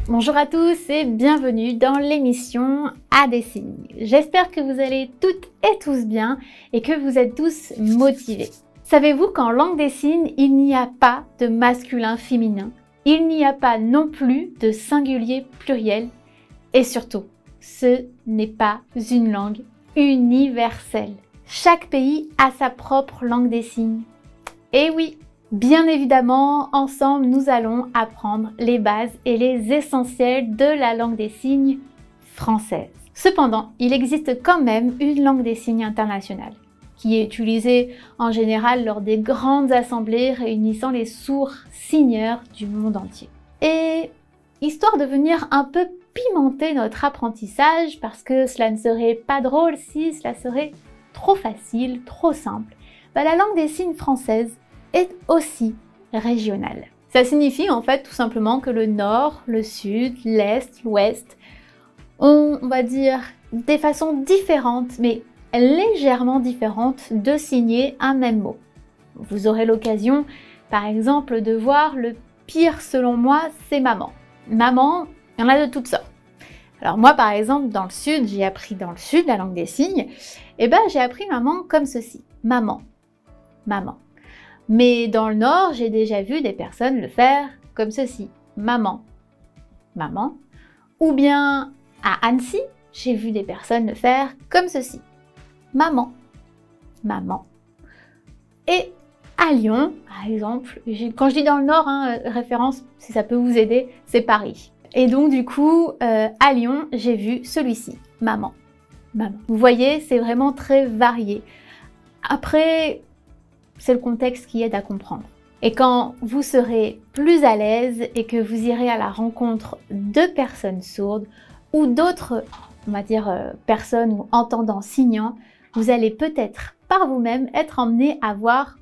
Bonjour à tous et bienvenue dans l'émission A des signes. J'espère que vous allez toutes et tous bien et que vous êtes tous motivés. Savez-vous qu'en langue des signes, il n'y a pas de masculin féminin, il n'y a pas non plus de singulier pluriel et surtout, ce n'est pas une langue universelle. Chaque pays a sa propre langue des signes. Et oui, bien évidemment, ensemble, nous allons apprendre les bases et les essentiels de la langue des signes française. Cependant, il existe quand même une langue des signes internationale qui est utilisée en général lors des grandes assemblées réunissant les sourds signeurs du monde entier. Et histoire de venir un peu pimenter notre apprentissage, parce que cela ne serait pas drôle si cela serait trop facile, trop simple, la langue des signes française est aussi régionale. Ça signifie en fait tout simplement que le nord, le sud, l'est, l'ouest ont, on va dire, des façons différentes, mais légèrement différentes de signer un même mot. Vous aurez l'occasion, par exemple, de voir le pire selon moi, c'est maman. Maman, il y en a de toutes sortes. Alors moi, par exemple, dans le sud, j'ai appris dans le sud la langue des signes, et j'ai appris maman comme ceci. Maman, maman. Mais dans le nord, j'ai déjà vu des personnes le faire comme ceci. Maman, maman. Ou bien à Annecy, j'ai vu des personnes le faire comme ceci. Maman, maman. Et à Lyon, par exemple, quand je dis dans le nord, référence, si ça peut vous aider, c'est Paris. Et donc du coup, à Lyon, j'ai vu celui-ci. Maman, maman. Vous voyez, c'est vraiment très varié. Après, c'est le contexte qui aide à comprendre. Et quand vous serez plus à l'aise et que vous irez à la rencontre de personnes sourdes ou d'autres, on va dire, personnes ou entendants signants, vous allez peut-être par vous-même être emmené à voir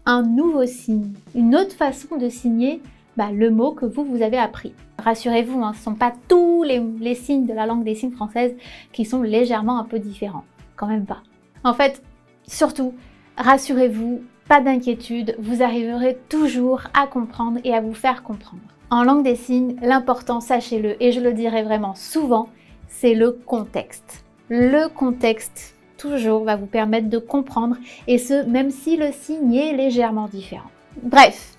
un nouveau signe, une autre façon de signer le mot que vous avez appris. Rassurez-vous, ce ne sont pas tous les signes de la langue des signes française qui sont légèrement un peu différents. Quand même pas. En fait, surtout, rassurez-vous, pas d'inquiétude, vous arriverez toujours à comprendre et à vous faire comprendre. En langue des signes, l'important, sachez-le, et je le dirai vraiment souvent, c'est le contexte. Le contexte, toujours, va vous permettre de comprendre, et ce, même si le signe est légèrement différent. Bref,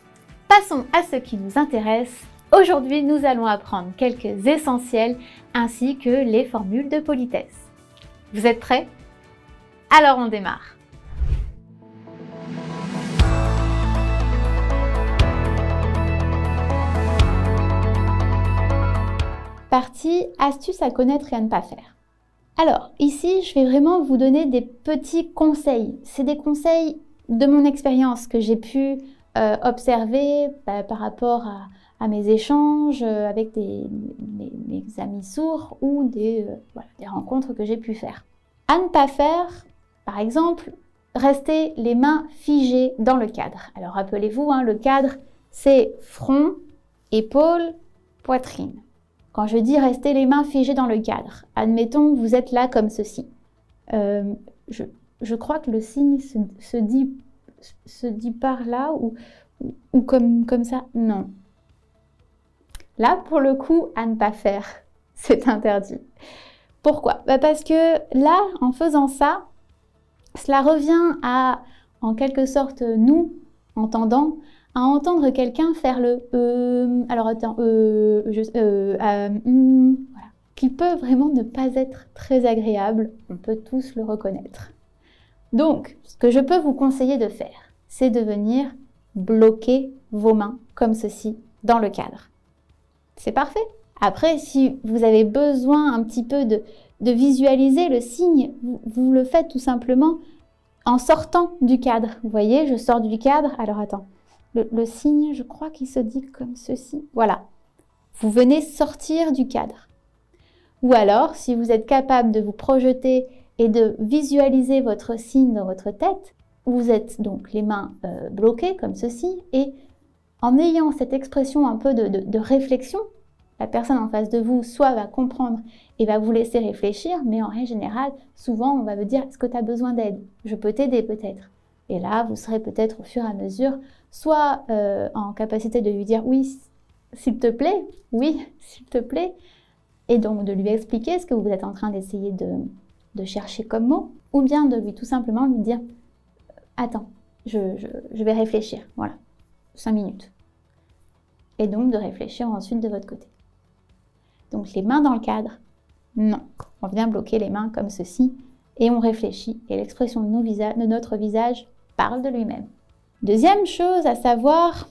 passons à ce qui nous intéresse. Aujourd'hui, nous allons apprendre quelques essentiels, ainsi que les formules de politesse. Vous êtes prêts? Alors on démarre. Partie astuces à connaître et à ne pas faire. Alors, ici, je vais vraiment vous donner des petits conseils. C'est des conseils de mon expérience que j'ai pu observer par rapport à mes échanges avec mes amis sourds ou des rencontres que j'ai pu faire. À ne pas faire, par exemple, rester les mains figées dans le cadre. Alors, rappelez-vous, le cadre, c'est front, épaules, poitrine. Quand je dis rester les mains figées dans le cadre, admettons que vous êtes là comme ceci. Je crois que le signe se dit par là ou comme ça. Non. Là, pour le coup, à ne pas faire. C'est interdit. Pourquoi? Parce que là, en faisant ça, cela revient à, en quelque sorte, nous, entendants, à entendre quelqu'un faire le alors attends, voilà, qui peut vraiment ne pas être très agréable, on peut tous le reconnaître. Donc, ce que je peux vous conseiller de faire, c'est de venir bloquer vos mains comme ceci dans le cadre. C'est parfait. Après, si vous avez besoin un petit peu de visualiser le signe, vous le faites tout simplement en sortant du cadre. Vous voyez, je sors du cadre, alors attends. Le signe, je crois qu'il se dit comme ceci. Voilà. Vous venez sortir du cadre. Ou alors, si vous êtes capable de vous projeter et de visualiser votre signe dans votre tête, vous êtes donc les mains bloquées comme ceci et en ayant cette expression un peu de réflexion, la personne en face de vous soit va comprendre et va vous laisser réfléchir, mais en règle générale, souvent on va vous dire « Est-ce que tu as besoin d'aide? Je peux t'aider peut-être ?» Et là, vous serez peut-être au fur et à mesure soit en capacité de lui dire oui, s'il te plaît, oui, s'il te plaît, et donc de lui expliquer ce que vous êtes en train d'essayer de chercher comme mot, ou bien de lui tout simplement lui dire attends, je vais réfléchir, voilà, 5 minutes. Et donc de réfléchir ensuite de votre côté. Donc les mains dans le cadre, non. On vient bloquer les mains comme ceci et on réfléchit et l'expression de notre visage parle de lui-même. Deuxième chose à savoir,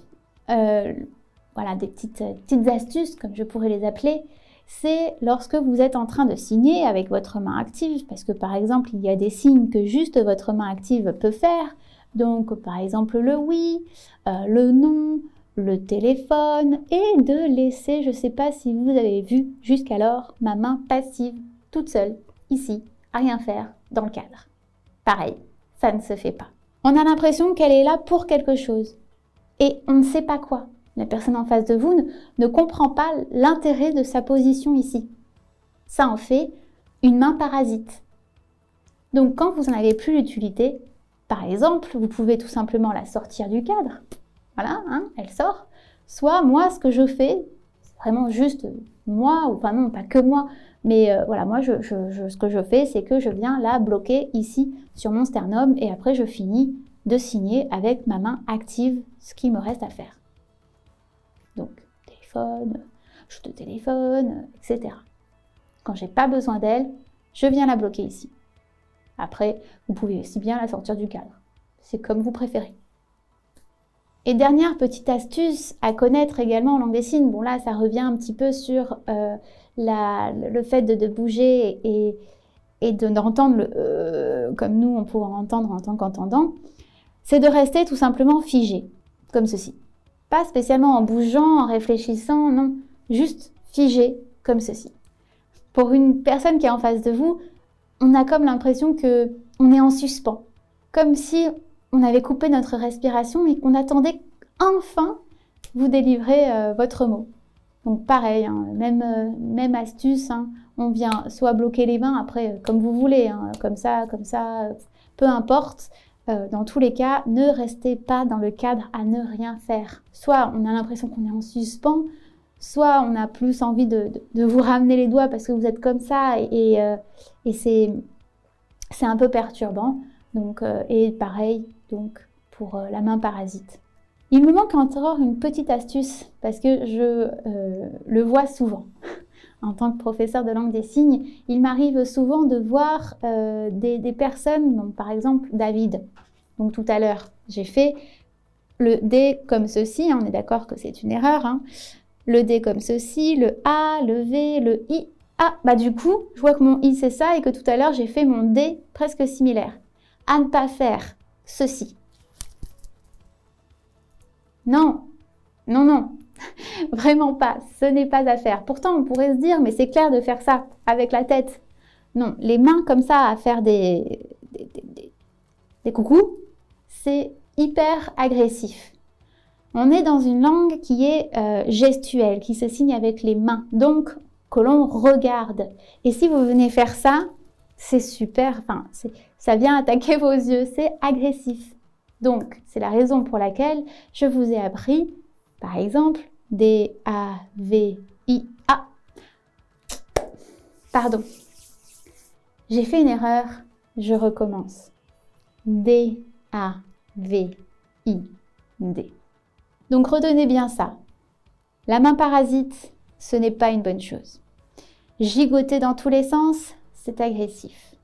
voilà des petites astuces comme je pourrais les appeler, c'est lorsque vous êtes en train de signer avec votre main active, parce que par exemple il y a des signes que juste votre main active peut faire, donc par exemple le oui, le non, le téléphone, et de laisser, je ne sais pas si vous avez vu jusqu'alors, ma main passive, toute seule, ici, à rien faire, dans le cadre. Pareil, ça ne se fait pas. On a l'impression qu'elle est là pour quelque chose, et on ne sait pas quoi. La personne en face de vous ne comprend pas l'intérêt de sa position ici. Ça en fait une main parasite. Donc quand vous n'en avez plus l'utilité, par exemple, vous pouvez tout simplement la sortir du cadre. Voilà, hein, elle sort. Soit moi, ce que je fais, c'est vraiment juste moi, ou enfin non, pas que moi, mais voilà, moi, ce que je fais, c'est que je viens la bloquer ici sur mon sternum et après je finis de signer avec ma main active ce qui me reste à faire. Donc, téléphone, je te téléphone, etc. Quand j'ai pas besoin d'elle, je viens la bloquer ici. Après, vous pouvez aussi bien la sortir du cadre. C'est comme vous préférez. Et dernière petite astuce à connaître également en langue des signes, bon là ça revient un petit peu sur le fait de bouger et d'entendre le comme nous on pourra entendre en tant qu'entendant, c'est de rester tout simplement figé, comme ceci. Pas spécialement en bougeant, en réfléchissant, non, juste figé comme ceci. Pour une personne qui est en face de vous, on a comme l'impression qu'on est en suspens, comme si on avait coupé notre respiration et qu'on attendait enfin vous délivrer votre mot. Donc pareil, hein, même astuce, hein, on vient soit bloquer les mains, après comme vous voulez, hein, comme ça, peu importe. Dans tous les cas, ne restez pas dans le cadre à ne rien faire. Soit on a l'impression qu'on est en suspens, soit on a plus envie de vous ramener les doigts parce que vous êtes comme ça et c'est un peu perturbant. Donc, et pareil donc, pour la main parasite. Il me manque encore une petite astuce parce que je le vois souvent. En tant que professeur de langue des signes, il m'arrive souvent de voir des personnes, donc par exemple David. Donc tout à l'heure, j'ai fait le D comme ceci, hein, on est d'accord que c'est une erreur. Hein. Le D comme ceci, le A, le V, le I. Ah, bah du coup, je vois que mon I c'est ça et que tout à l'heure j'ai fait mon D presque similaire. À ne pas faire ceci. Non, non, non, vraiment pas, ce n'est pas à faire. Pourtant, on pourrait se dire, mais c'est clair de faire ça avec la tête. Non, les mains comme ça à faire des coucous, c'est hyper agressif. On est dans une langue qui est gestuelle, qui se signe avec les mains, donc que l'on regarde. Et si vous venez faire ça, c'est super, enfin, ça vient attaquer vos yeux, c'est agressif. Donc, c'est la raison pour laquelle je vous ai appris, par exemple, D-A-V-I-A. Pardon, j'ai fait une erreur, je recommence. D-A-V-I-D. Donc, retenez bien ça. La main parasite, ce n'est pas une bonne chose. Gigoter dans tous les sens, c'est agressif.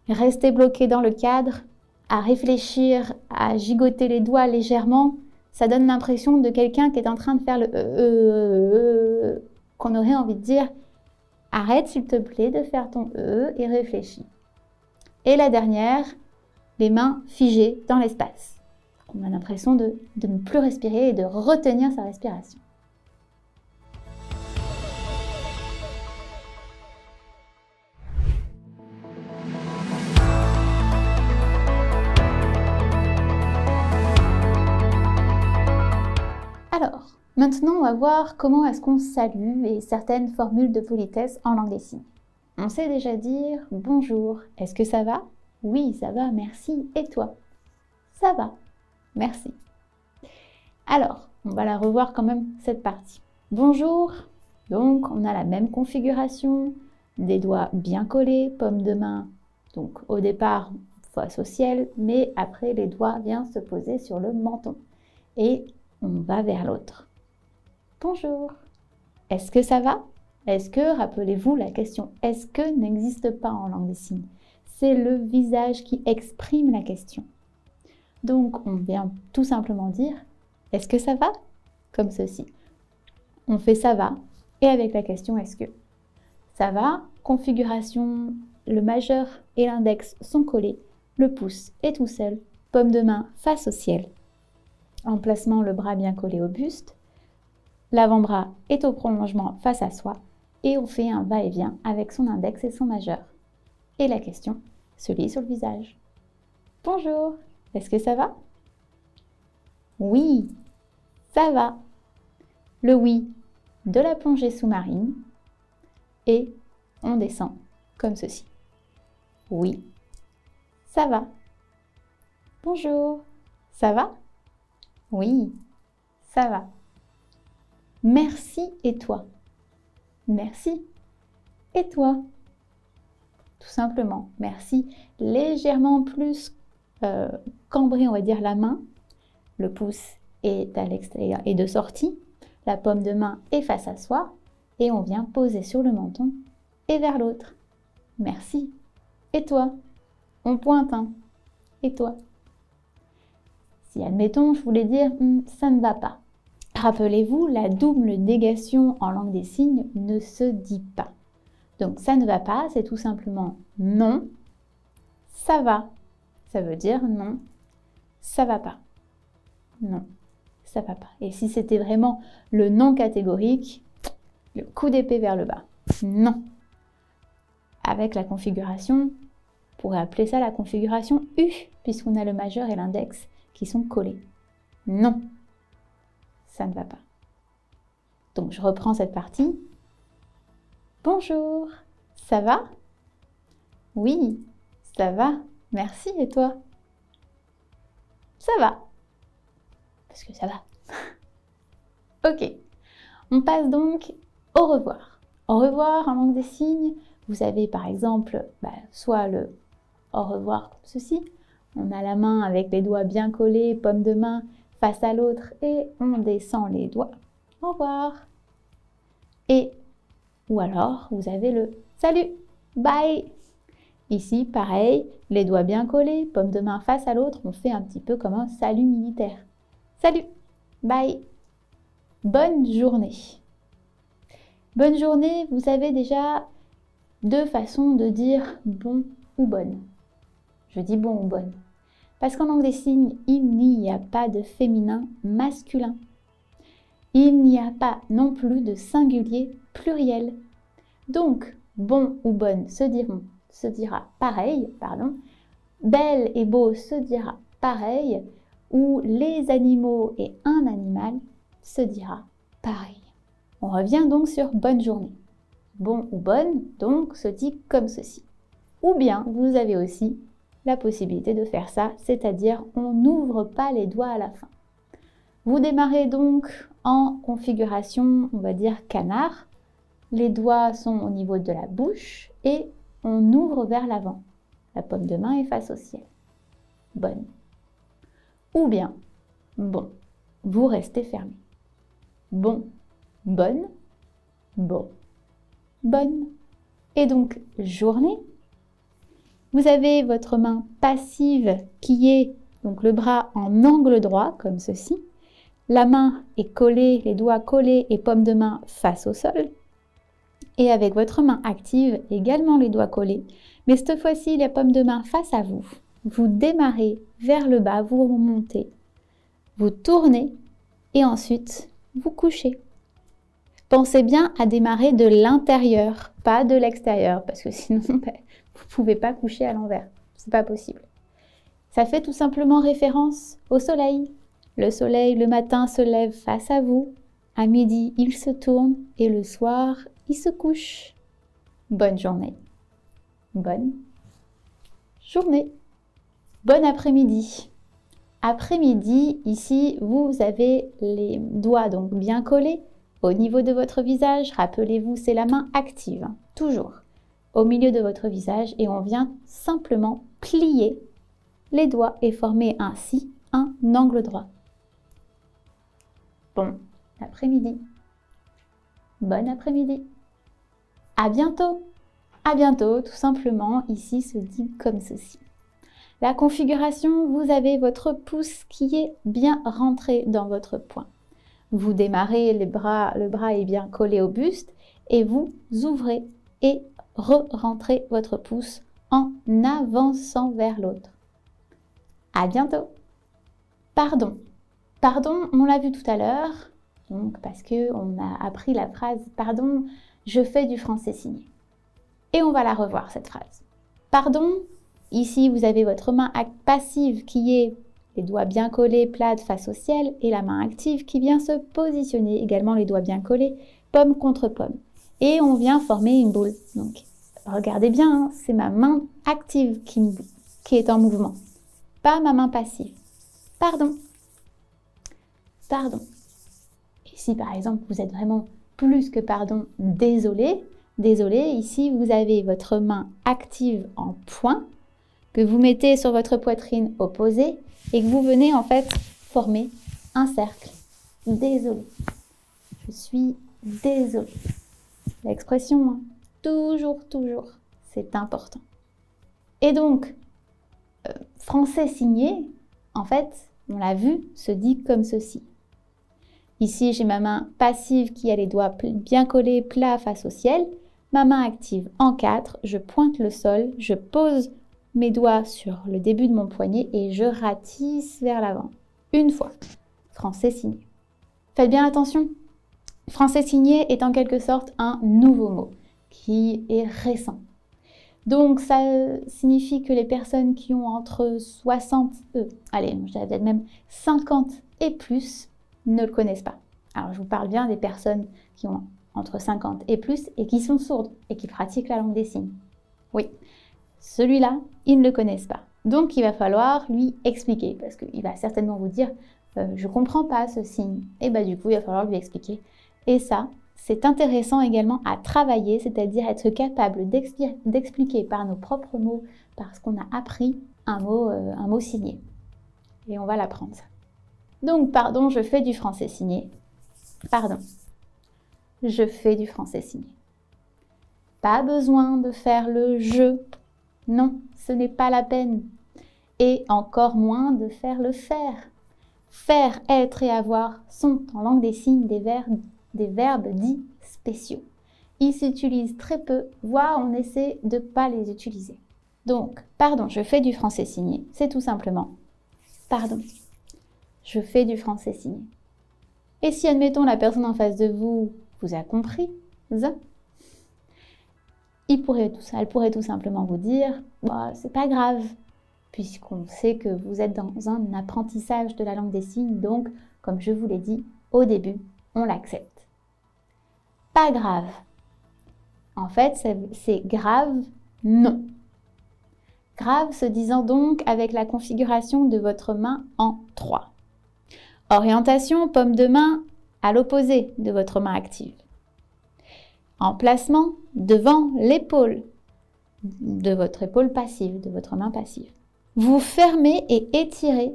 Rester bloqué dans le cadre, à réfléchir, à gigoter les doigts légèrement, ça donne l'impression de quelqu'un qui est en train de faire le qu'on aurait envie de dire « Arrête s'il te plaît de faire ton et réfléchis ». Et la dernière, les mains figées dans l'espace. On a l'impression de ne plus respirer et de retenir sa respiration. Alors, maintenant on va voir comment est-ce qu'on salue et certaines formules de politesse en langue des signes. On sait déjà dire « Bonjour, est-ce que ça va ?» Oui, ça va, merci. Et toi? Ça va, merci. Alors, on va la revoir quand même, cette partie. Bonjour. Donc, on a la même configuration, des doigts bien collés, paume de main. Donc, au départ, face au ciel, mais après, les doigts viennent se poser sur le menton. Et on va vers l'autre. Bonjour. Est-ce que ça va? Est-ce que, rappelez-vous, la question « est-ce que » n'existe pas en langue des signes. C'est le visage qui exprime la question. Donc, on vient tout simplement dire « est-ce que ça va ?» comme ceci. On fait « ça va » et avec la question « est-ce que ?» Ça va, configuration, le majeur et l'index sont collés, le pouce est tout seul, paume de main face au ciel. Emplacement, le bras bien collé au buste, l'avant-bras est au prolongement face à soi et on fait un va-et-vient avec son index et son majeur. Et la question se lit sur le visage. Bonjour, est-ce que ça va? Oui, ça va. Le oui de la plongée sous-marine et on descend comme ceci. Oui, ça va. Bonjour, ça va? Oui, ça va. Merci et toi? Merci. Et toi? Tout simplement, merci. Légèrement plus cambré, on va dire, la main. Le pouce est à l'extérieur et de sortie. La paume de main est face à soi. Et on vient poser sur le menton et vers l'autre. Merci. Et toi? On pointe, hein? Et toi? Si, admettons, je voulais dire ça ne va pas. Rappelez-vous, la double négation en langue des signes ne se dit pas. Donc, ça ne va pas, c'est tout simplement non, ça va. Ça veut dire non, ça va pas. Non, ça va pas. Et si c'était vraiment le non catégorique, le coup d'épée vers le bas. Non. Avec la configuration, on pourrait appeler ça la configuration U, puisqu'on a le majeur et l'index qui sont collés. Non. Ça ne va pas. Donc, je reprends cette partie. Bonjour, ça va? Oui, ça va, merci, et toi? Ça va. Parce que ça va. Ok, on passe donc au revoir. Au revoir en langue des signes, vous avez par exemple soit le au revoir comme ceci. On a la main avec les doigts bien collés, paume de main face à l'autre et on descend les doigts. Au revoir. Et, ou alors, vous avez le salut, bye. Ici, pareil, les doigts bien collés, paume de main face à l'autre, on fait un petit peu comme un salut militaire. Salut, bye. Bonne journée. Bonne journée, vous avez déjà deux façons de dire bon ou bonne. Je dis bon ou bonne. Parce qu'en langue des signes, il n'y a pas de féminin masculin. Il n'y a pas non plus de singulier pluriel. Donc, bon ou bonne se dira pareil, belle et beau se dira pareil, ou les animaux et un animal se dira pareil. On revient donc sur bonne journée. Bon ou bonne, donc, se dit comme ceci. Ou bien, vous avez aussi la possibilité de faire ça, c'est-à-dire on n'ouvre pas les doigts à la fin. Vous démarrez donc en configuration, on va dire canard. Les doigts sont au niveau de la bouche et on ouvre vers l'avant. La paume de main est face au ciel. Bonne. Ou bien, bon, vous restez fermé. Bon, bonne, bon, bonne. Et donc, journée. Vous avez votre main passive qui est donc le bras en angle droit, comme ceci. La main est collée, les doigts collés et paume de main face au sol. Et avec votre main active, également les doigts collés. Mais cette fois-ci, la paume de main face à vous. Vous démarrez vers le bas, vous remontez. Vous tournez et ensuite, vous couchez. Pensez bien à démarrer de l'intérieur, pas de l'extérieur, parce que sinon, vous ne pouvez pas coucher à l'envers. C'est pas possible. Ça fait tout simplement référence au soleil. Le soleil, le matin, se lève face à vous. À midi, il se tourne et le soir, il se couche. Bonne journée. Bonne journée. Bon après-midi. Après-midi, ici, vous avez les doigts donc bien collés au niveau de votre visage. Rappelez-vous, c'est la main active, hein, toujours au milieu de votre visage. Et on vient simplement plier les doigts et former ainsi un angle droit. Bon après-midi. Bon après-midi. À bientôt. À bientôt, tout simplement, ici se dit comme ceci. La configuration, vous avez votre pouce qui est bien rentré dans votre poing. Vous démarrez le bras est bien collé au buste et vous ouvrez et re-rentrez votre pouce en avançant vers l'autre. À bientôt. Pardon. Pardon, on l'a vu tout à l'heure, donc parce qu'on a appris la phrase « Pardon, je fais du français signé ». Et on va la revoir, cette phrase. Pardon, ici vous avez votre main passive qui est les doigts bien collés, plate face au ciel, et la main active qui vient se positionner, également les doigts bien collés, pomme contre pomme. Et on vient former une boule. Donc, regardez bien, hein, c'est ma main active qui est en mouvement, pas ma main passive. Pardon. Pardon. Et si par exemple vous êtes vraiment plus que pardon, désolé, désolé, ici vous avez votre main active en poing que vous mettez sur votre poitrine opposée et que vous venez en fait former un cercle. Désolé. Je suis désolé. L'expression, hein, toujours, toujours, c'est important. Et donc, français signé, en fait, on l'a vu, se dit comme ceci. Ici, j'ai ma main passive qui a les doigts bien collés, plats face au ciel. Ma main active en 4, je pointe le sol, je pose mes doigts sur le début de mon poignet et je ratisse vers l'avant. Une fois. Français signé. Faites bien attention. Français signé est en quelque sorte un nouveau mot qui est récent. Donc, ça signifie que les personnes qui ont entre 60, allez, je dirais peut-être même 50 et plus, ne le connaissent pas. Alors, je vous parle bien des personnes qui ont entre 50 et plus et qui sont sourdes et qui pratiquent la langue des signes. Oui, celui-là, ils ne le connaissent pas. Donc, il va falloir lui expliquer parce qu'il va certainement vous dire « je ne comprends pas ce signe ». Et bien, du coup, il va falloir lui expliquer. Et ça, c'est intéressant également à travailler, c'est-à-dire être capable d'expliquer par nos propres mots, parce qu'on a appris un mot signé. Et on va l'apprendre ça. Donc, pardon, je fais du français signé. Pardon, je fais du français signé. Pas besoin de faire le « je ». Non, ce n'est pas la peine. Et encore moins de faire le « faire ». Faire, être et avoir sont en langue des signes des verbes dits spéciaux. Ils s'utilisent très peu, voire on essaie de ne pas les utiliser. Donc, pardon, je fais du français signé, c'est tout simplement pardon, je fais du français signé. Et si, admettons, la personne en face de vous vous a compris, elle pourrait tout simplement vous dire bah, c'est pas grave, puisqu'on sait que vous êtes dans un apprentissage de la langue des signes, donc, comme je vous l'ai dit au début, on l'accepte. Pas grave. En fait, c'est grave, non. Grave se disant donc avec la configuration de votre main en 3. Orientation, paume de main à l'opposé de votre main active. Emplacement devant l'épaule de votre épaule passive, de votre main passive. Vous fermez et étirez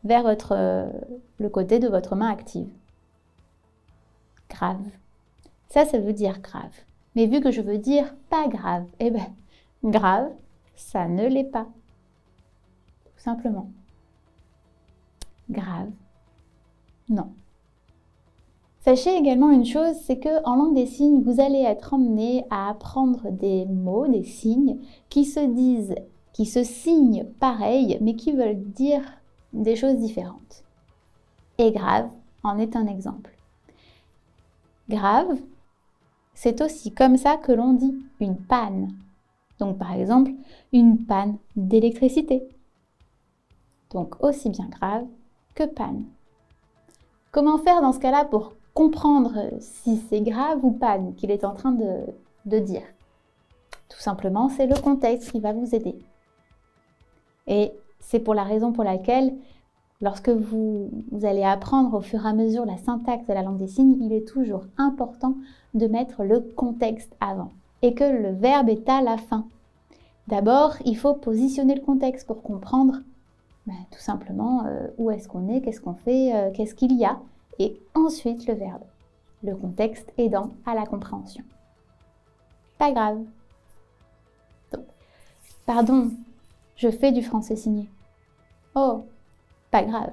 vers le côté de votre main active. Grave. Ça veut dire grave. Mais vu que je veux dire pas grave, eh bien, grave, ça ne l'est pas. Tout simplement. Grave. Non. Sachez également une chose, c'est qu'en langue des signes, vous allez être emmené à apprendre des mots, des signes, qui se signent pareil, mais qui veulent dire des choses différentes. Et grave en est un exemple. Grave, c'est aussi comme ça que l'on dit une panne. Donc par exemple, une panne d'électricité. Donc aussi bien grave que panne. Comment faire dans ce cas-là pour comprendre si c'est grave ou panne qu'il est en train de dire? Tout simplement, c'est le contexte qui va vous aider. Et c'est pour la raison pour laquelle lorsque vous allez apprendre au fur et à mesure la syntaxe de la langue des signes, il est toujours important de mettre le contexte avant et que le verbe est à la fin. D'abord, il faut positionner le contexte pour comprendre tout simplement où est-ce qu'on est, qu'est-ce qu'on fait, qu'est-ce qu'il y a, et ensuite le verbe. Le contexte aidant à la compréhension. Pas grave. Donc, pardon, je fais du français signé. Oh, pas grave.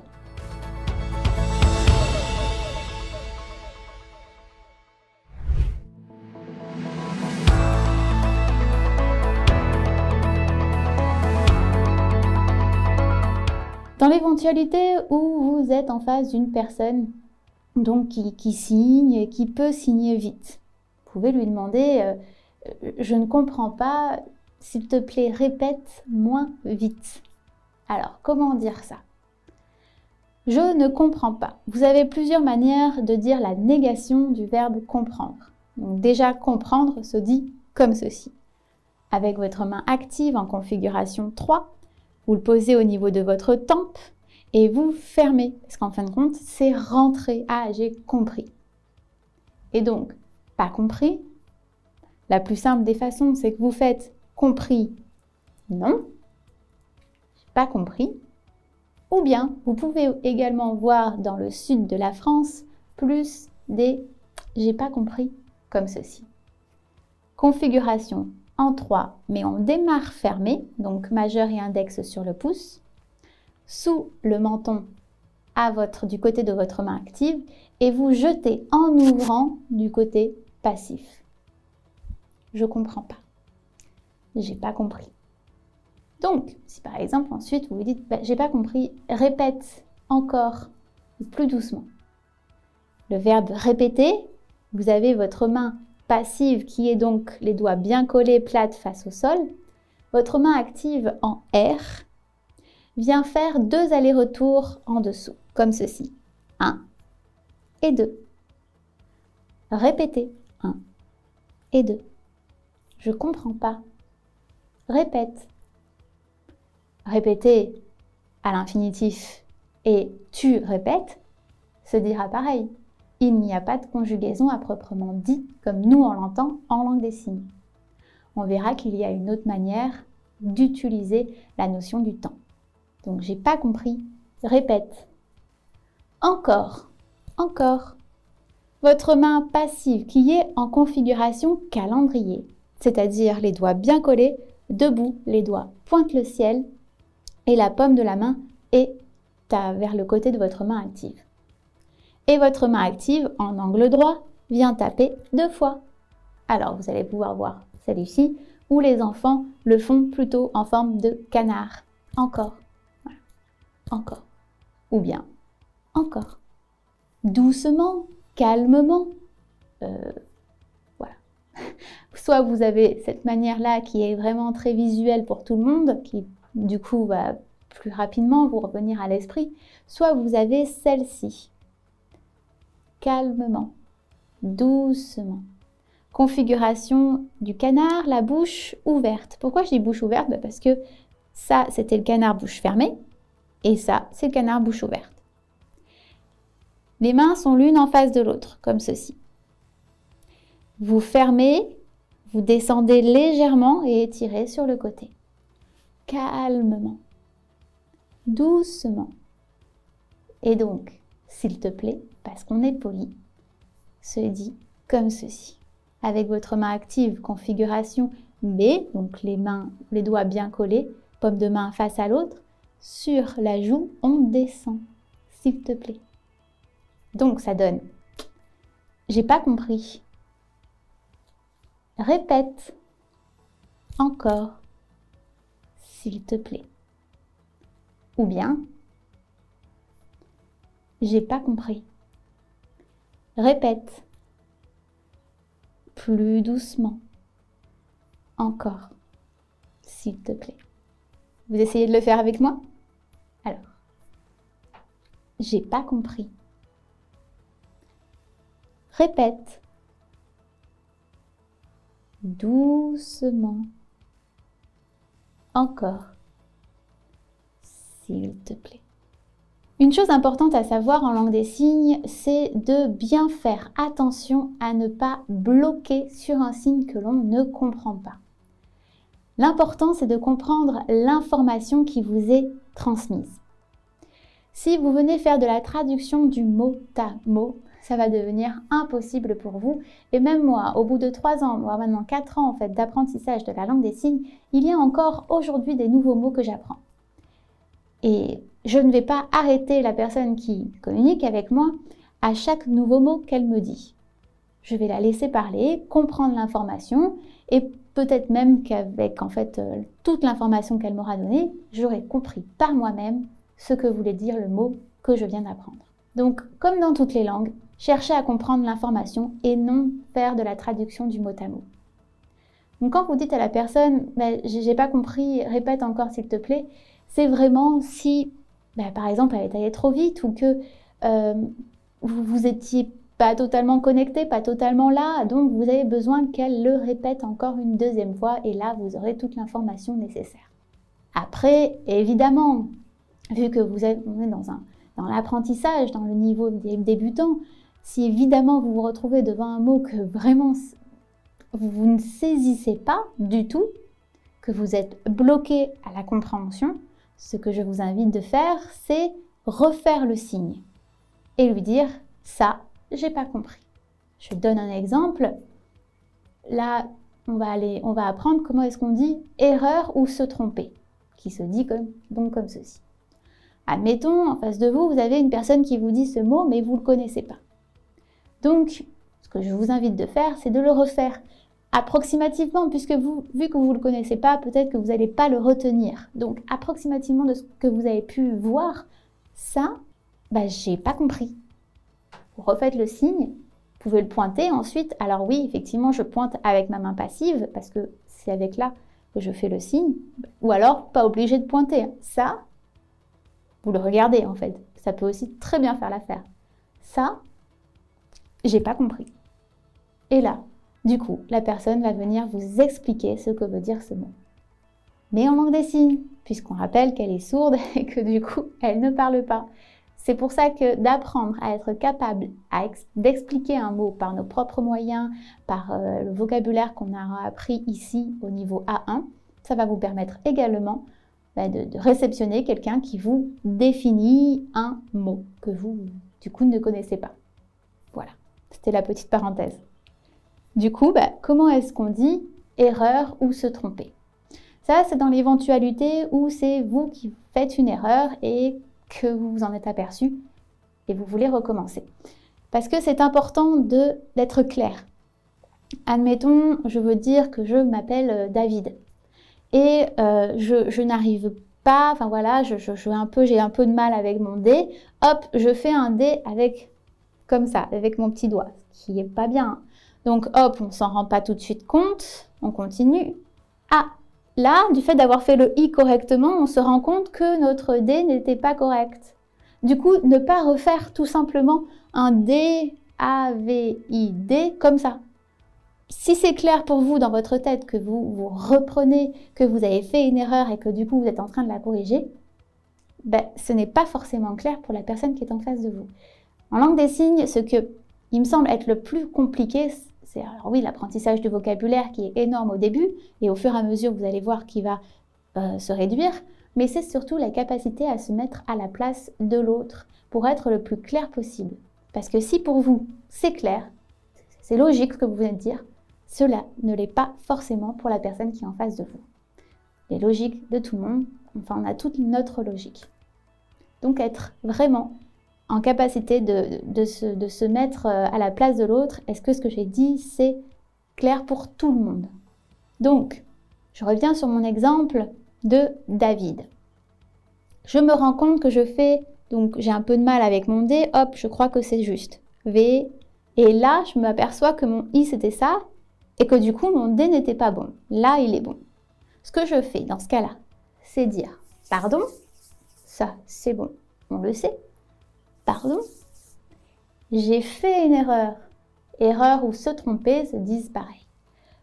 Dans l'éventualité où vous êtes en face d'une personne donc qui signe et qui peut signer vite, vous pouvez lui demander je ne comprends pas, s'il te plaît, répète moins vite. Alors, comment dire ça? Je ne comprends pas. Vous avez plusieurs manières de dire la négation du verbe comprendre. Donc déjà, comprendre se dit comme ceci. Avec votre main active en configuration 3, vous le posez au niveau de votre tempe et vous fermez. Parce qu'en fin de compte, c'est rentrer. Ah, j'ai compris. Et donc, pas compris. La plus simple des façons, c'est que vous faites compris. Non, j'ai pas compris. Ou bien, vous pouvez également voir dans le sud de la France plus des « j'ai pas compris » comme ceci. Configuration en 3, mais on démarre fermé, donc majeur et index sur le pouce, sous le menton du côté de votre main active, et vous jetez en ouvrant du côté passif. Je comprends pas. J'ai pas compris. Donc, si par exemple ensuite vous vous dites j'ai pas compris, répète encore plus doucement. Le verbe répéter, vous avez votre main passive qui est donc les doigts bien collés plates face au sol. Votre main active en R vient faire 2 allers-retours en dessous, comme ceci. 1 et 2. Répétez. 1 et 2. Je comprends pas. Répète. Répéter à l'infinitif et tu répètes se dira pareil. Il n'y a pas de conjugaison à proprement dit comme nous on l'entend en langue des signes. On verra qu'il y a une autre manière d'utiliser la notion du temps. Donc j'ai pas compris, répète. Encore, encore. Votre main passive qui est en configuration calendrier, c'est-à-dire les doigts bien collés, debout, les doigts pointent le ciel et la paume de la main est vers le côté de votre main active. Et votre main active, en angle droit, vient taper 2 fois. Alors, vous allez pouvoir voir celui-ci, où les enfants le font plutôt en forme de canard. Encore. Voilà. Encore. Ou bien, encore. Doucement, calmement. Voilà. Soit vous avez cette manière-là qui est vraiment très visuelle pour tout le monde, qui du coup va plus rapidement vous revenir à l'esprit, soit vous avez celle-ci. Calmement, doucement. Configuration du canard, la bouche ouverte. Pourquoi je dis bouche ouverte? Parce que ça, c'était le canard bouche fermée, et ça, c'est le canard bouche ouverte. Les mains sont l'une en face de l'autre, comme ceci. Vous fermez, vous descendez légèrement et étirez sur le côté. Calmement, doucement. Et donc, s'il te plaît, parce qu'on est poli, se dit comme ceci. Avec votre main active, configuration B, donc les doigts bien collés, paume de main face à l'autre, sur la joue, on descend, s'il te plaît. Donc ça donne « j'ai pas compris ». Répète encore, s'il te plaît. Ou bien « j'ai pas compris ». Répète plus doucement. Encore, s'il te plaît. Vous essayez de le faire avec moi? Alors, j'ai pas compris. Répète doucement. Encore, s'il te plaît. Une chose importante à savoir en langue des signes, c'est de bien faire attention à ne pas bloquer sur un signe que l'on ne comprend pas. L'important, c'est de comprendre l'information qui vous est transmise. Si vous venez faire de la traduction du mot à mot, ça va devenir impossible pour vous. Et même moi, au bout de 3 ans, voire maintenant 4 ans en fait, d'apprentissage de la langue des signes, il y a encore aujourd'hui des nouveaux mots que j'apprends. Et je ne vais pas arrêter la personne qui communique avec moi à chaque nouveau mot qu'elle me dit. Je vais la laisser parler, comprendre l'information et peut-être même qu'avec en fait toute l'information qu'elle m'aura donnée, j'aurai compris par moi-même ce que voulait dire le mot que je viens d'apprendre. Donc, comme dans toutes les langues, cherchez à comprendre l'information et non faire de la traduction du mot à mot. Donc, quand vous dites à la personne « j'ai pas compris, répète encore s'il te plaît », c'est vraiment si, par exemple, elle est allée trop vite ou que vous étiez pas totalement connecté, pas totalement là, donc vous avez besoin qu'elle le répète encore une deuxième fois et là, vous aurez toute l'information nécessaire. Après, évidemment, vu que on est dans l'apprentissage, dans le niveau des débutants, si évidemment vous vous retrouvez devant un mot que vraiment vous ne saisissez pas du tout, que vous êtes bloqué à la compréhension, ce que je vous invite de faire, c'est refaire le signe et lui dire « ça, j'ai pas compris ». Je donne un exemple. Là, on va apprendre comment est-ce qu'on dit « erreur » ou « se tromper », qui se dit comme ceci. Admettons, en face de vous, vous avez une personne qui vous dit ce mot, mais vous ne le connaissez pas. Donc, ce que je vous invite de faire, c'est de le refaire approximativement, puisque vu que vous ne le connaissez pas, peut-être que vous n'allez pas le retenir. Donc, approximativement de ce que vous avez pu voir, ça, j'ai pas compris. Vous refaites le signe, vous pouvez le pointer ensuite. Alors oui, effectivement, je pointe avec ma main passive, parce que c'est avec là que je fais le signe. Ou alors, pas obligé de pointer. Ça, vous le regardez en fait. Ça peut aussi très bien faire l'affaire. Ça, j'ai pas compris. Et là, du coup, la personne va venir vous expliquer ce que veut dire ce mot. Mais en langue des signes, puisqu'on rappelle qu'elle est sourde et que du coup, elle ne parle pas. C'est pour ça que d'apprendre à être capable d'expliquer un mot par nos propres moyens, par le vocabulaire qu'on a appris ici au niveau A1, ça va vous permettre également de réceptionner quelqu'un qui vous définit un mot que vous, du coup, ne connaissez pas. Voilà, c'était la petite parenthèse. Du coup, comment est-ce qu'on dit erreur ou se tromper? Ça, c'est dans l'éventualité où c'est vous qui faites une erreur et que vous vous en êtes aperçu et vous voulez recommencer. Parce que c'est important d'être clair. Admettons, je veux dire que je m'appelle David et je n'arrive pas, enfin voilà, j'ai un peu de mal avec mon dé. Hop, je fais un dé comme ça, avec mon petit doigt, ce qui n'est pas bien. Donc hop, on s'en rend pas tout de suite compte, on continue. Ah, là, du fait d'avoir fait le i correctement, on se rend compte que notre d n'était pas correct. Du coup, ne pas refaire tout simplement un d, a, v, i, d comme ça. Si c'est clair pour vous dans votre tête que vous reprenez, que vous avez fait une erreur et que du coup vous êtes en train de la corriger, ce n'est pas forcément clair pour la personne qui est en face de vous. En langue des signes, ce que il me semble être le plus compliqué, c'est alors oui, l'apprentissage du vocabulaire qui est énorme au début et au fur et à mesure vous allez voir qu'il va se réduire, mais c'est surtout la capacité à se mettre à la place de l'autre pour être le plus clair possible. Parce que si pour vous c'est clair, c'est logique ce que vous venez de dire, cela ne l'est pas forcément pour la personne qui est en face de vous. Les logiques de tout le monde, enfin on a toute notre logique. Donc être vraiment en capacité de se mettre à la place de l'autre, est-ce que ce que j'ai dit, c'est clair pour tout le monde? Donc, je reviens sur mon exemple de David. Je me rends compte que j'ai un peu de mal avec mon D, hop, je crois que c'est juste. V, et là, je m'aperçois que mon I, c'était ça, et que du coup, mon D n'était pas bon. Là, il est bon. Ce que je fais dans ce cas-là, c'est dire, pardon, ça, c'est bon, on le sait. Pardon, j'ai fait une erreur. Erreur ou se tromper se disent pareil.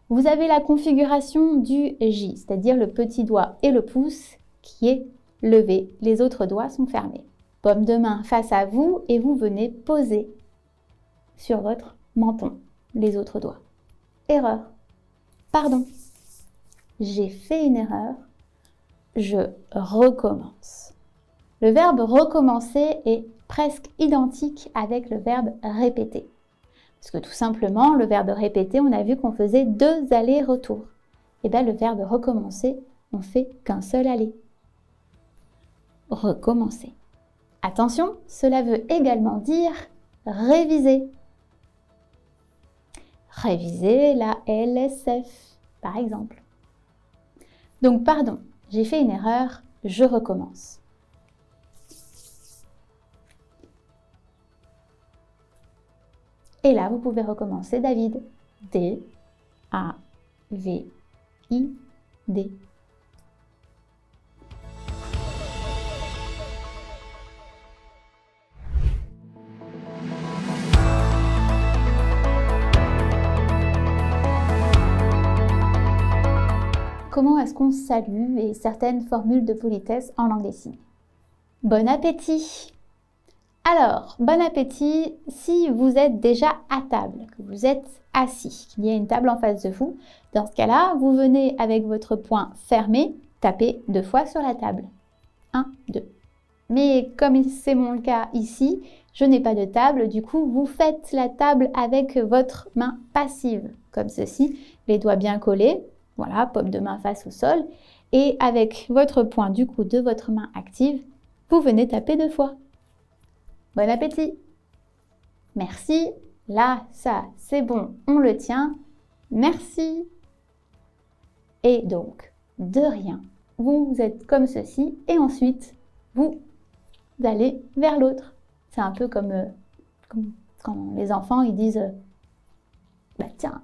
Vous avez la configuration du J, c'est-à-dire le petit doigt et le pouce qui est levé. Les autres doigts sont fermés. paume de main face à vous et vous venez poser sur votre menton les autres doigts. Erreur. Pardon. J'ai fait une erreur. Je recommence. Le verbe recommencer est presque identique avec le verbe répéter. Parce que tout simplement, le verbe répéter, on a vu qu'on faisait 2 allers-retours. Et bien le verbe recommencer, on fait qu'un seul aller. Recommencer. Attention, cela veut également dire réviser. Réviser la LSF, par exemple. Donc, pardon, j'ai fait une erreur, je recommence. Et là, vous pouvez recommencer David. D, A, V, I, D. Comment est-ce qu'on salue et certaines formules de politesse en langue des signes? Bon appétit! Alors, bon appétit si vous êtes déjà à table, que vous êtes assis, qu'il y a une table en face de vous. Dans ce cas-là, vous venez avec votre poing fermé, taper 2 fois sur la table. 1, 2. Mais comme c'est mon cas ici, je n'ai pas de table, du coup, vous faites la table avec votre main passive, comme ceci, les doigts bien collés. Voilà, paume de main face au sol. Et avec votre poing du coup de votre main active, vous venez taper 2 fois. Bon appétit! Merci. Là, ça, c'est bon, on le tient. Merci. Et donc, de rien, vous êtes comme ceci. Et ensuite, vous allez vers l'autre. C'est un peu comme quand les enfants, ils disent « Bah tiens,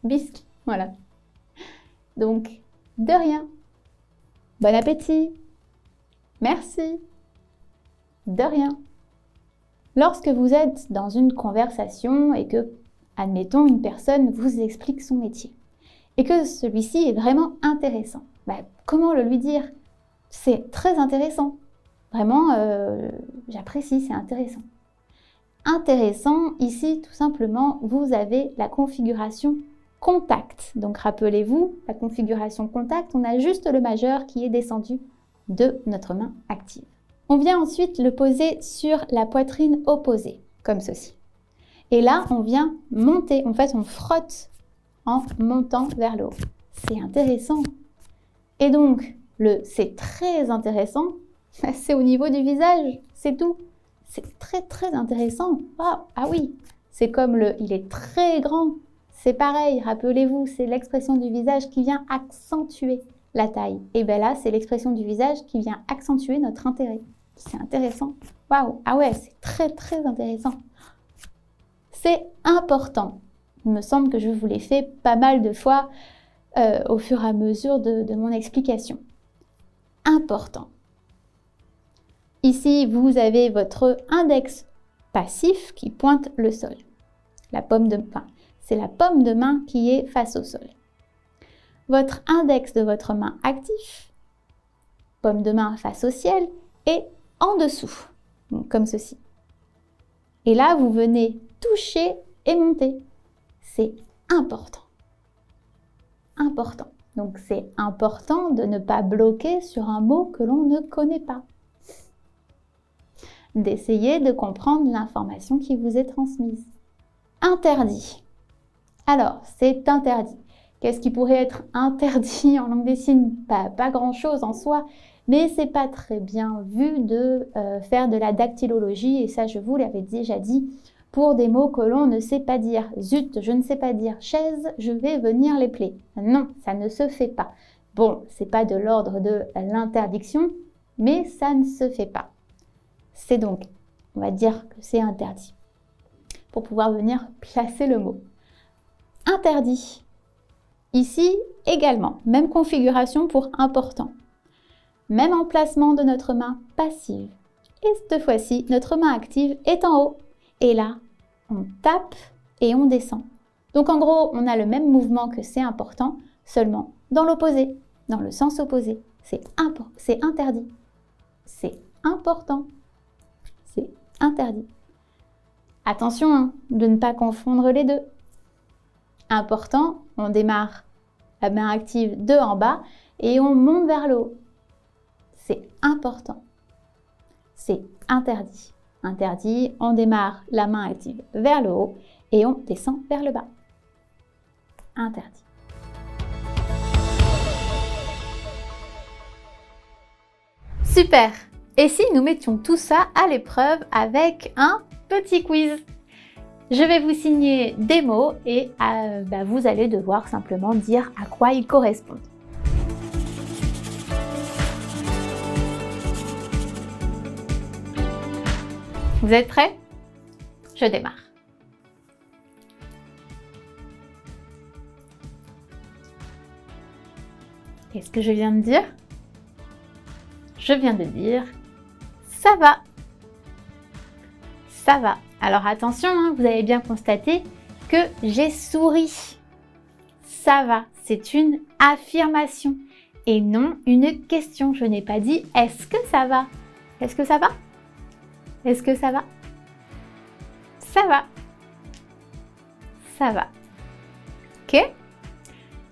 bisque ». Voilà. Donc, de rien. Bon appétit. Merci. De rien. Lorsque vous êtes dans une conversation et que, admettons, une personne vous explique son métier et que celui-ci est vraiment intéressant, comment le lui dire? C'est très intéressant. Vraiment, j'apprécie, c'est intéressant. Intéressant, ici, tout simplement, vous avez la configuration contact. Donc rappelez-vous, la configuration contact, on a juste le majeur qui est descendu de notre main active. On vient ensuite le poser sur la poitrine opposée, comme ceci. Et là, on vient monter, en fait on frotte en montant vers le haut. C'est intéressant. Et donc, le c'est très intéressant, c'est au niveau du visage, c'est tout. C'est très très intéressant. Oh, ah oui, c'est comme le il est très grand. C'est pareil, rappelez-vous, c'est l'expression du visage qui vient accentuer la taille. Et bien là, c'est l'expression du visage qui vient accentuer notre intérêt. C'est intéressant. Waouh, ah ouais, c'est très très intéressant. C'est important. Il me semble que je vous l'ai fait pas mal de fois au fur et à mesure de mon explication. Important. Ici, vous avez votre index passif qui pointe le sol. La paume de main. C'est la paume de main qui est face au sol. Votre index de votre main actif, paume de main face au ciel, est en dessous, donc comme ceci. Et là, vous venez toucher et monter. C'est important. Important. Donc, c'est important de ne pas bloquer sur un mot que l'on ne connaît pas. D'essayer de comprendre l'information qui vous est transmise. Interdit. Alors, c'est interdit. Qu'est-ce qui pourrait être interdit en langue des signes? Pas grand-chose en soi, mais c'est pas très bien vu de faire de la dactylologie, et ça, je vous l'avais déjà dit, pour des mots que l'on ne sait pas dire. Zut, je ne sais pas dire chaise, je vais venir les plaies. Non, ça ne se fait pas. Bon, c'est pas de l'ordre de l'interdiction, mais ça ne se fait pas. C'est donc, on va dire que c'est interdit, pour pouvoir venir placer le mot. Interdit. Ici, également, même configuration pour important. Même emplacement de notre main passive. Et cette fois-ci, notre main active est en haut. Et là, on tape et on descend. Donc en gros, on a le même mouvement que c'est important, seulement dans l'opposé, dans le sens opposé. C'est interdit. C'est important. c'est interdit. Attention hein, de ne pas confondre les deux. Important, on démarre la main active de en bas et on monte vers le haut. C'est important. C'est interdit. Interdit, on démarre la main active vers le haut et on descend vers le bas. Interdit. Super! Et si nous mettions tout ça à l'épreuve avec un petit quiz? Je vais vous signer des mots et vous allez devoir simplement dire à quoi ils correspondent. Vous êtes prêts? Je démarre. Qu'est-ce que je viens de dire? Je viens de dire ça va. Ça va. Alors attention, hein, vous avez bien constaté que j'ai souri. Ça va, c'est une affirmation et non une question. Je n'ai pas dit est-ce que ça va? Est-ce que ça va? Est-ce que ça va? Ça va. Ça va. Ok?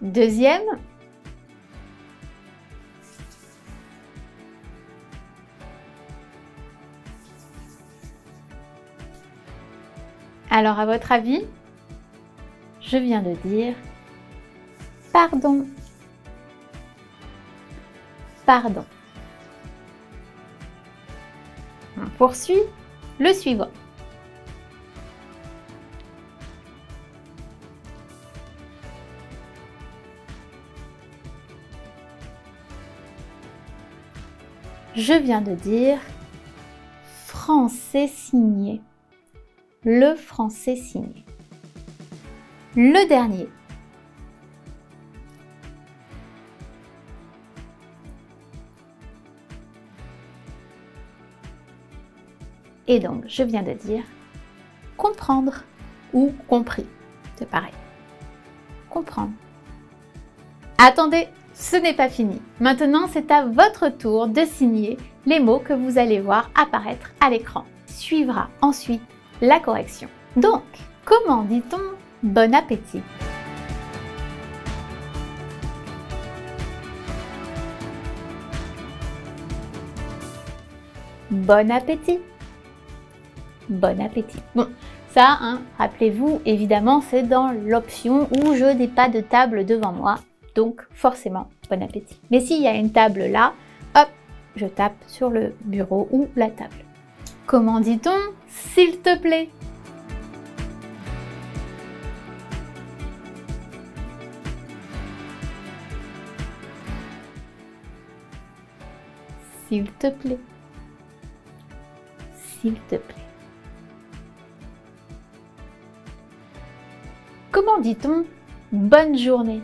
Deuxième. Alors, à votre avis, je viens de dire pardon. Pardon. On poursuit le suivant. Je viens de dire français signé. Le français signé. Le dernier. Et donc, je viens de dire comprendre ou compris. C'est pareil. Comprendre. Attendez, ce n'est pas fini. Maintenant, c'est à votre tour de signer les mots que vous allez voir apparaître à l'écran. Suivra ensuite la correction. Donc, comment dit-on bon appétit? Bon appétit. Bon appétit. Bon, ça, hein, rappelez-vous, évidemment, c'est dans l'option où je n'ai pas de table devant moi. Donc, forcément, bon appétit. Mais s'il y a une table là, hop, je tape sur le bureau ou la table. Comment dit-on s'il te plaît? S'il te plaît. S'il te plaît. Comment dit-on bonne journée?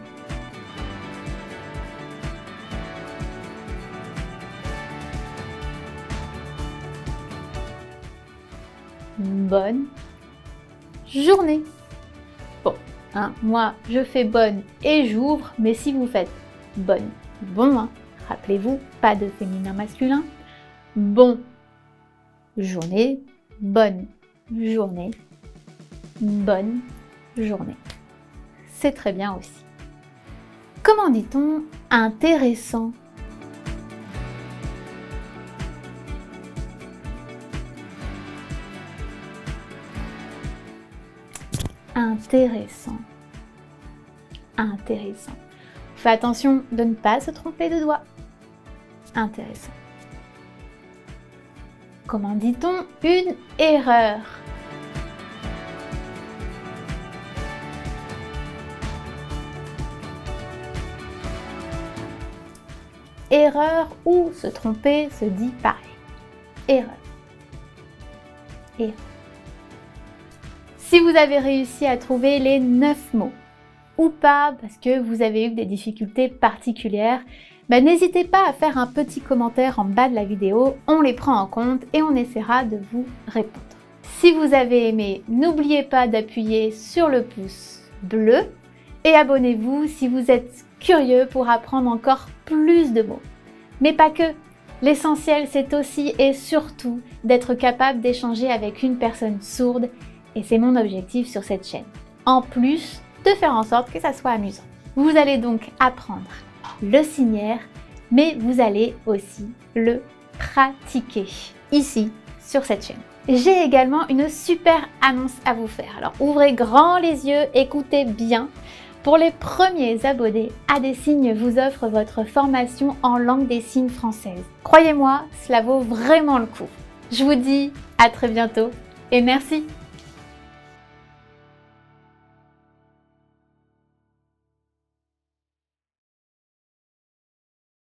Bonne journée. Bon, hein, moi je fais bonne et j'ouvre, mais si vous faites bonne, bon, hein, rappelez-vous, pas de féminin masculin. Bon journée, bonne journée, bonne journée. C'est très bien aussi. Comment dit-on intéressant? Intéressant. Intéressant. Faites attention de ne pas se tromper de doigt. Intéressant. Comment dit-on une erreur? Erreur ou se tromper se dit pareil. Erreur. Erreur. Si vous avez réussi à trouver les 9 mots, ou pas parce que vous avez eu des difficultés particulières, n'hésitez pas à faire un petit commentaire en bas de la vidéo, on les prend en compte et on essaiera de vous répondre. Si vous avez aimé, n'oubliez pas d'appuyer sur le pouce bleu et abonnez-vous si vous êtes curieux pour apprendre encore plus de mots. Mais pas que, L'essentiel, c'est aussi et surtout d'être capable d'échanger avec une personne sourde et c'est mon objectif sur cette chaîne. En plus de faire en sorte que ça soit amusant. Vous allez donc apprendre le signaire, mais vous allez aussi le pratiquer ici sur cette chaîne. J'ai également une super annonce à vous faire. Alors ouvrez grand les yeux, écoutez bien. Pour les premiers abonnés, ADsignes vous offre votre formation en langue des signes française. Croyez-moi, cela vaut vraiment le coup. Je vous dis à très bientôt et merci.